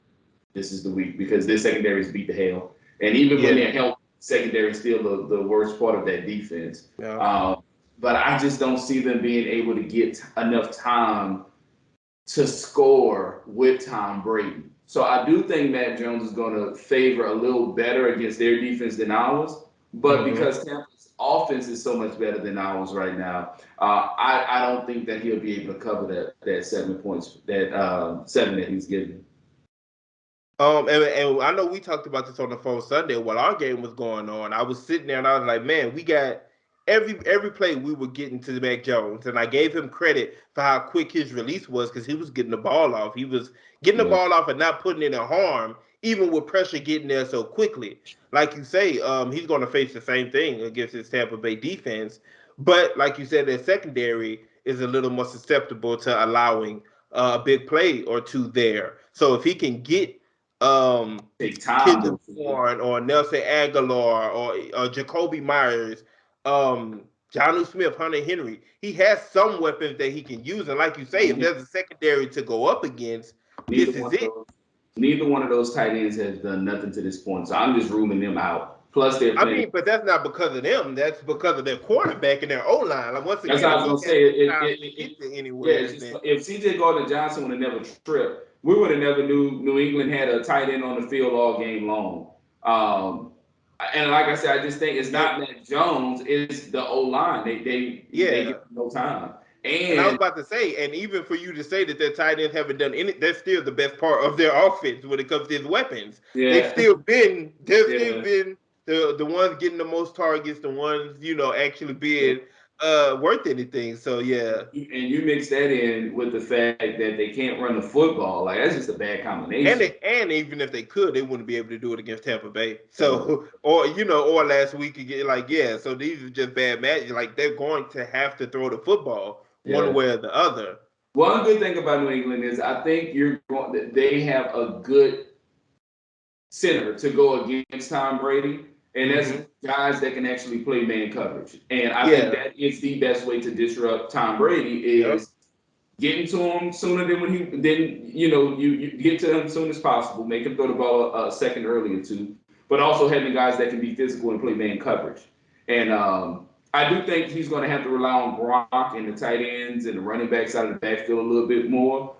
the week, because this secondary is beat to hell. And even when they're healthy, secondary is still the worst part of that defense. But I just don't see them being able to get enough time to score with Tom Brady. So I do think Matt Jones is going to favor a little better against their defense than ours. But because Tampa's offense is so much better than ours right now, I don't think that he'll be able to cover that 7 points, that 7 that he's given. And I know we talked about this on the phone Sunday while our game was going on. I was sitting there and I was like, man, we got every play we were getting to Mac Jones, and I gave him credit for how quick his release was because he was getting the ball off. He was getting the ball off and not putting it in harm, even with pressure getting there so quickly. Like you say, he's going to face the same thing against his Tampa Bay defense, but like you said, their secondary is a little more susceptible to allowing a big play or two there. So if he can get Take time Kendrick though. Bourne or Nelson Aguilar or Jacoby Myers, Jonnu Smith, Hunter Henry. He has some weapons that he can use, and like you say, if there's a secondary to go up against, Neither this one is of it. those, neither one of those tight ends has done nothing to this point. So I'm just ruling them out. Plus, they're I playing. mean, but that's not because of them. That's because of their quarterback and their O line. Like once That's again, what I if was he gonna has say. time to get to Yeah, anywhere, it's just then if C.J. Gardner-Johnson would have never tripped, we would have never knew New England had a tight end on the field all game long. And like I said, I just think it's not Mac Jones, it's the O line. They get no time. And I was And about to say, and even for you to say that their tight ends haven't done any, that's still the best part of their offense when it comes to his weapons. They've yeah, still been, they've still yeah. been the ones getting the most targets, the ones actually being worth anything. So yeah, And you mix that in with the fact that they can't run the football, like that's just a bad combination. and even if they could, they wouldn't be able to do it against Tampa Bay. So or last week again, like yeah. So these are just bad matches. Like they're going to have to throw the football one Yeah. way or the other. One good thing about New England is I think they have a good center to go against Tom Brady, and that's guys that can actually play man coverage. And I think that is the best way to disrupt Tom Brady is getting to him sooner than you get to him as soon as possible, make him throw the ball a second earlier too, but also having guys that can be physical and play man coverage. And I do think he's going to have to rely on Gronk and the tight ends and the running backs out of the backfield a little bit more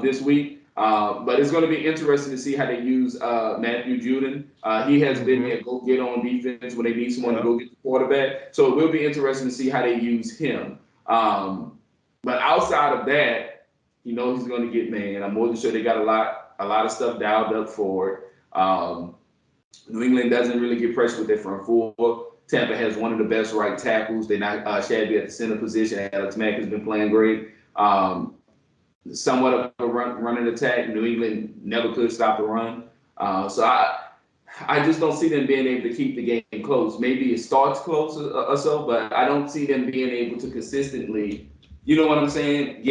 this week. But it's going to be interesting to see how they use Matthew Judon. He has been their go-get on defense when they need someone to go get the quarterback. So it will be interesting to see how they use him. But outside of that, he knows he's going to get man. I'm more than sure they got a lot of stuff dialed up for it. New England doesn't really get pressure with their front four. Tampa has one of the best right tackles. They're not shabby at the center position. Alex Mack has been playing great. Somewhat of a running attack. New England never could stop the run. So I just don't see them being able to keep the game close. Maybe it starts close or so, but I don't see them being able to consistently, you know what I'm saying,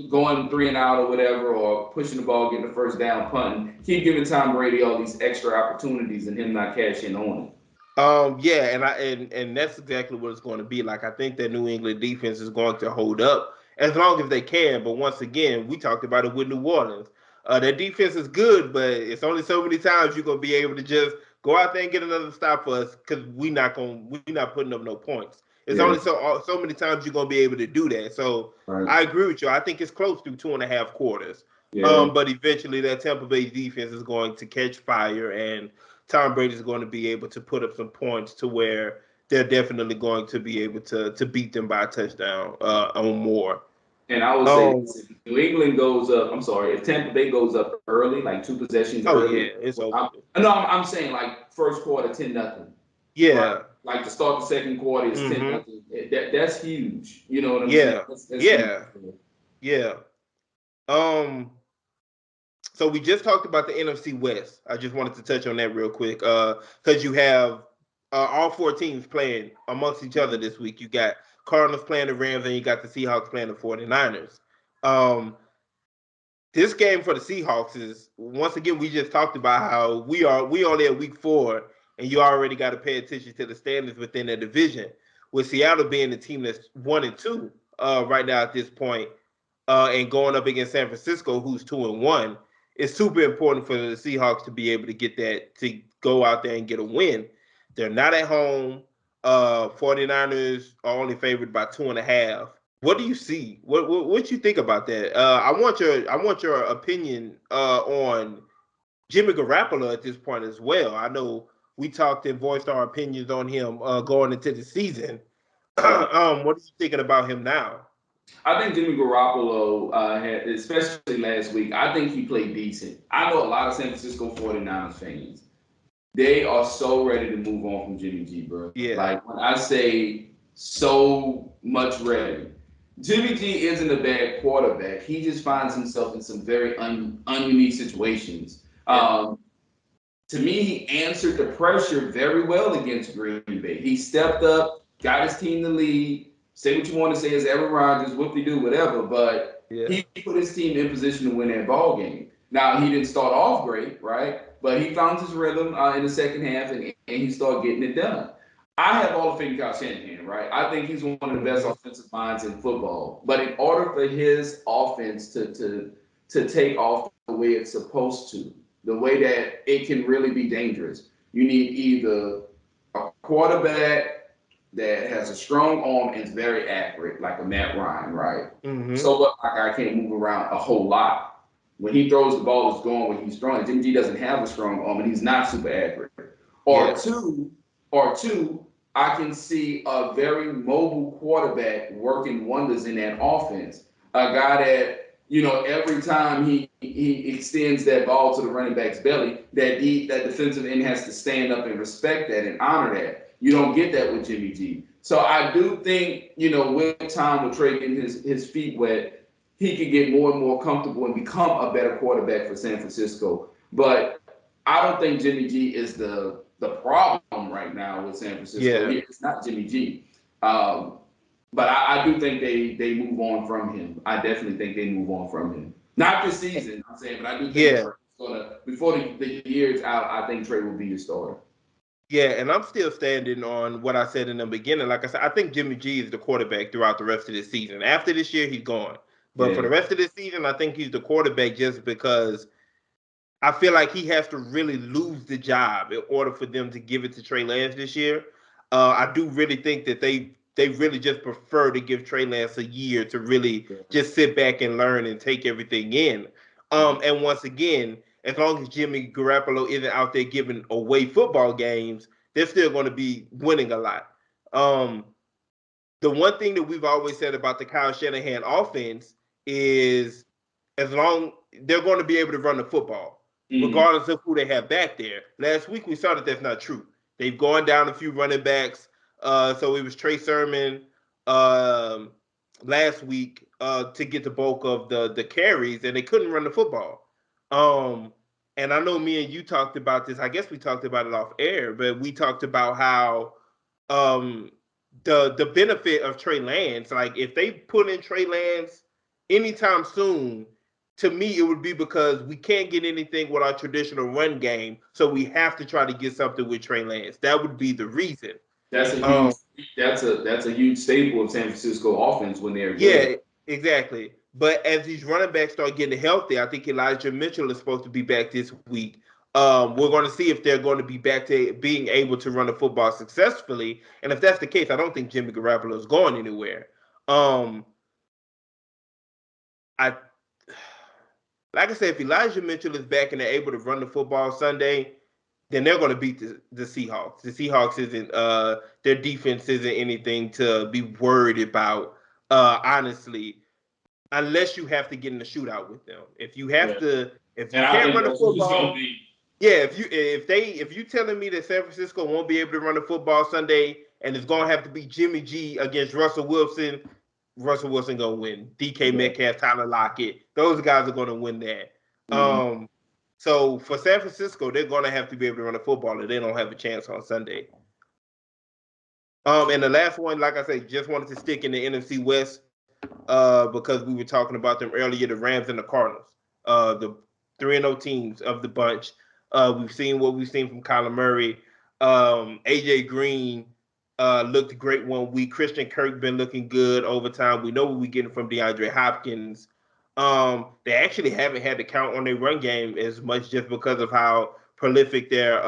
going 3 and out or whatever, or pushing the ball, getting the first down, punting. Keep giving Tom Brady all these extra opportunities and him not cashing on it. Yeah, and that's exactly what it's going to be like. I think that New England defense is going to hold up as long as they can. But once again, we talked about it with New Orleans. Their defense is good, but it's only so many times you're going to be able to just go out there and get another stop for us because we're not putting up no points. It's only so many times you're going to be able to do that. So I agree with you. I think it's close through 2.5 quarters. But eventually that Tampa Bay defense is going to catch fire and Tom Brady is going to be able to put up some points to where they're definitely going to be able to beat them by a touchdown or more. And I would say if New England goes up, I'm sorry, if Tampa Bay goes up early, like 2 possessions early, it's over. I'm saying like first quarter 10-0. Yeah. Right? Like to start the second quarter is 10-0. That's huge. You know what I'm saying? That's yeah. Yeah. So we just talked about the NFC West. I just wanted to touch on that real quick because you have all 4 teams playing amongst each other this week. You got Cardinals playing the Rams and you got the Seahawks playing the 49ers. This game for the Seahawks is, once again, we just talked about how we only at week 4 and you already got to pay attention to the standings within the division, with Seattle being the team that's 1-2 right now at this point, and going up against San Francisco, who's 2-1. It's super important for the Seahawks to be able to get that, to go out there and get a win. They're not at home. 49ers are only favored by 2.5. What do you see? What you think about that? I want your opinion on Jimmy Garoppolo at this point as well. I know we talked and voiced our opinions on him going into the season. Right. What are you thinking about him now? I think Jimmy Garoppolo had, especially last week, I think he played decent. I know a lot of San Francisco 49ers fans. They are so ready to move on from Jimmy G, bro. Yeah, Like when I say so much ready, Jimmy G isn't a bad quarterback. He just finds himself in some very ununique situations. yeah, To me, he answered the pressure very well against Green Bay. He stepped up, got his team to lead. Say what you want to say as Aaron Rodgers, whoop de do, whatever. But yeah, he put his team in position to win that ball game. Now he didn't start off great, right? But he found his rhythm in the second half, and he started getting it done. I have all the faith in Kyle Shanahan, right? I think he's one of the best mhm, offensive minds in football. But in order for his offense to take off the way it's supposed to, the way that it can really be dangerous, you need either a quarterback that has a strong arm and is very accurate, like a Matt Ryan, right? mhm, So what? Like I can't move around a whole lot. When he throws the ball, it's going where he's throwing. Jimmy G doesn't have a strong arm, and he's not super accurate. Or yeah, two, or two, I can see a very mobile quarterback working wonders in that offense. A guy that, every time he extends that ball to the running back's belly, that defensive end has to stand up and respect that and honor that. You don't get that with Jimmy G. So I do think, with time, with Trey getting his feet wet, he could get more and more comfortable and become a better quarterback for San Francisco. But I don't think Jimmy G is the problem right now with San Francisco. yeah, It's not Jimmy G. Um, but I do think they move on from him. I definitely think they move on from him. Not this season, I'm saying, but I do think yeah. Trey's gonna, before the year's out, I think Trey will be your starter. Yeah, and I'm still standing on what I said in the beginning. Like I said, I think Jimmy G is the quarterback throughout the rest of the season. After this year, he's gone. But for Yeah. the rest of the season, I think he's the quarterback just because I feel like he has to really lose the job in order for them to give it to Trey Lance this year. I do really think that they really just prefer to give Trey Lance a year to really just sit back and learn and take everything in. And once again, as long as Jimmy Garoppolo isn't out there giving away football games, they're still going to be winning a lot. Um, the one thing that we've always said about the Kyle Shanahan offense is as long they're going to be able to run the football, Mm-hmm. regardless of who they have back there. Last week we saw that that's not true. They've gone down a few running backs. So it was Trey Sherman um, last week to get the bulk of the carries, and they couldn't run the football. Um, and I know me and you talked about this. I guess we talked about it off air, but we talked about how um, the benefit of Trey Lance, like if they put in Trey Lance anytime soon, to me it would be because we can't get anything with our traditional run game, so we have to try to get something with Trey Lance. That would be the reason. That's a huge Um, that's a huge staple of San Francisco offense when they're good. yeah, exactly. But as these running backs start getting healthy, I think Elijah Mitchell is supposed to be back this week. We're going to see if they're going to be back to being able to run the football successfully. And if that's the case, I don't think Jimmy Garoppolo is going anywhere. Um, I like I said, if Elijah Mitchell is back and they're able to run the football Sunday, then they're going to beat the Seahawks. The Seahawks isn't their defense isn't anything to be worried about. Honestly, unless you have to get in a shootout with them. If you have Yeah. to, if you And I can't think run the that's what it's gonna football, be. yeah. If you telling me that San Francisco won't be able to run the football Sunday and it's gonna have to be Jimmy G against Russell Wilson, Russell Wilson gonna win. DK Yeah. Metcalf, Tyler Lockett, those guys are gonna win that. Mm-hmm. So for San Francisco, they're gonna have to be able to run the football, or they don't have a chance on Sunday. And the last one, like I said, just wanted to stick in the NFC West because we were talking about them earlier, the Rams and the Cardinals, the 3-0 teams of the bunch. We've seen what we've seen from Kyler Murray. AJ Green looked great one week. Christian Kirk been looking good over time. We know what we're getting from DeAndre Hopkins. They actually haven't had to count on their run game as much just because of how prolific their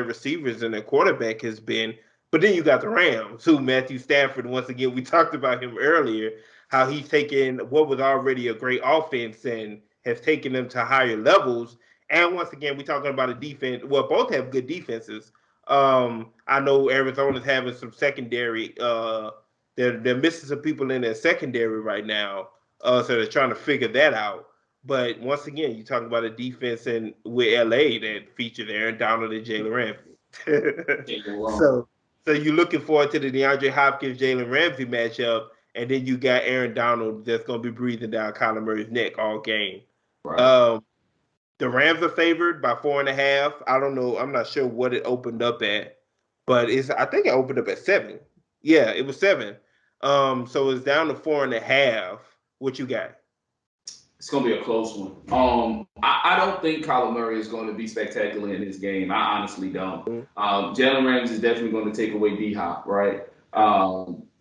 receivers and their quarterback has been. But then you got the Rams, who Matthew Stafford, once again, we talked about him earlier, how he's taken what was already a great offense and has taken them to higher levels. And once again, we're talking about a defense. Well, both have good defenses. I know Arizona's having some secondary. They're missing some people in their secondary right now. So they're trying to figure that out. But once again, you talk about a defense in with LA that features Aaron Donald and Jalen Ramsey. so so you're looking forward to the DeAndre Hopkins Jalen Ramsey matchup, and then you got Aaron Donald that's going to be breathing down Kyler Murray's neck all game. Right. The Rams are favored by 4.5. I don't know. I'm not sure what it opened up at, but I think it opened up at 7. Yeah, it was 7. So it's down to 4.5. What you got? It's going to be a close one. I don't think Kyler Murray is going to be spectacular in this game. I honestly don't. Jalen Ramsey is definitely going to take away D-Hop, right?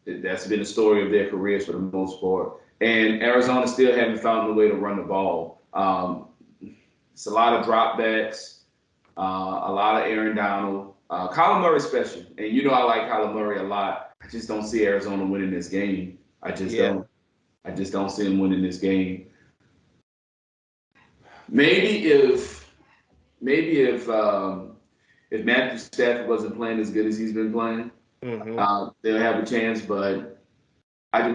That's been the story of their careers for the most part. And Arizona still haven't found a way to run the ball. It's a lot of dropbacks, a lot of Aaron Donald. Kyler Murray's special. And you know I like Kyler Murray a lot. I just don't see Arizona winning this game. I just don't. I just don't see him winning this game. Maybe if Matthew Stafford wasn't playing as good as he's been playing, they'll have a chance. But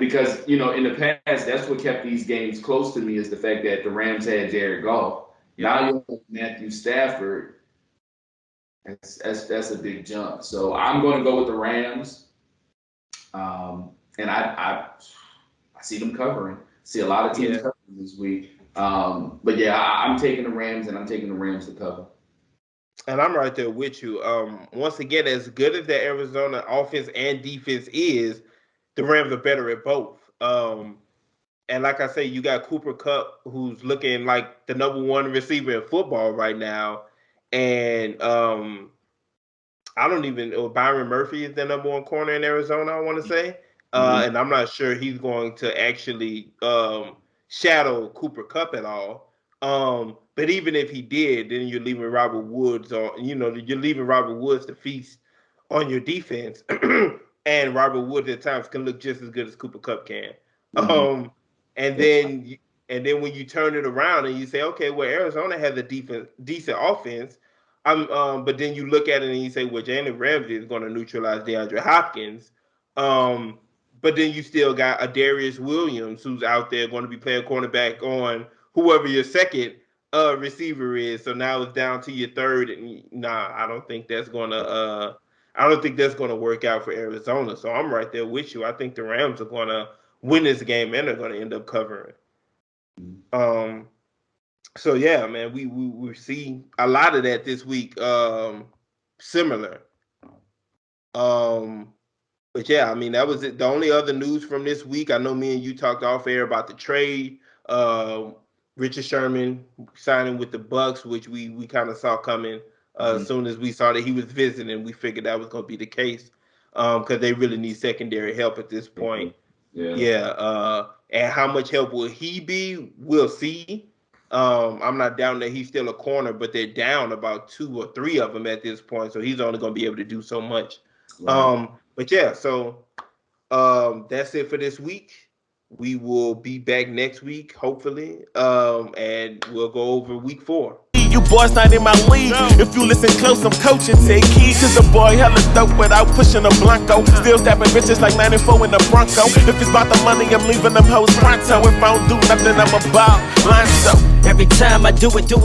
because in the past, that's what kept these games close to me is the fact that the Rams had Jared Goff. Now you have Matthew Stafford. That's a big jump. So I'm going to go with the Rams. And I see them covering. See a lot of teams covering this week. But yeah, I'm taking the Rams, and I'm taking the Rams to cover. And I'm right there with you. Once again, as good as the Arizona offense and defense is, the Rams are better at both. And like I say, you got Cooper Kupp, who's looking like the number 1 receiver in football right now. And I don't even know, Byron Murphy is the number 1 corner in Arizona, I want to say. And I'm not sure he's going to actually shadow Cooper Kupp at all. But even if he did, then you're leaving Robert Woods to feast on your defense. And Robert Woods at times can look just as good as Cooper Kupp can. And then when you turn it around and you say, okay, well, Arizona has a decent offense. But then you look at it and you say, well, Jalen Ramsey is going to neutralize DeAndre Hopkins. But then you still got a Darius Williams who's out there going to be playing cornerback on whoever your second receiver is. So now it's down to your third. And I don't think that's going to work out for Arizona. So I'm right there with you. I think the Rams are going to win this game and they're going to end up covering. So yeah, man, we see a lot of that this week. Similar. But yeah, I mean, that was it. The only other news from this week, I know me and you talked off air about the trade. Richard Sherman signing with the Bucks, which we kind of saw coming as soon as we saw that he was visiting. We figured that was going to be the case because they really need secondary help at this point. And how much help will he be? We'll see. I'm not doubting that he's still a corner, but they're down about 2 or 3 of them at this point, so he's only going to be able to do so much. Right. But yeah, so that's it for this week. We will be back next week, hopefully, and we'll go over week 4. You boys not in my league. If you listen close, I'm coaching. Take heed, cause the boy hella dope without pushing a Blanco. Still stabbing bitches like 94 in the Bronco. If it's about the money, I'm leaving them hoes pronto. If I don't do nothing, I'm about line so. Every time I do it to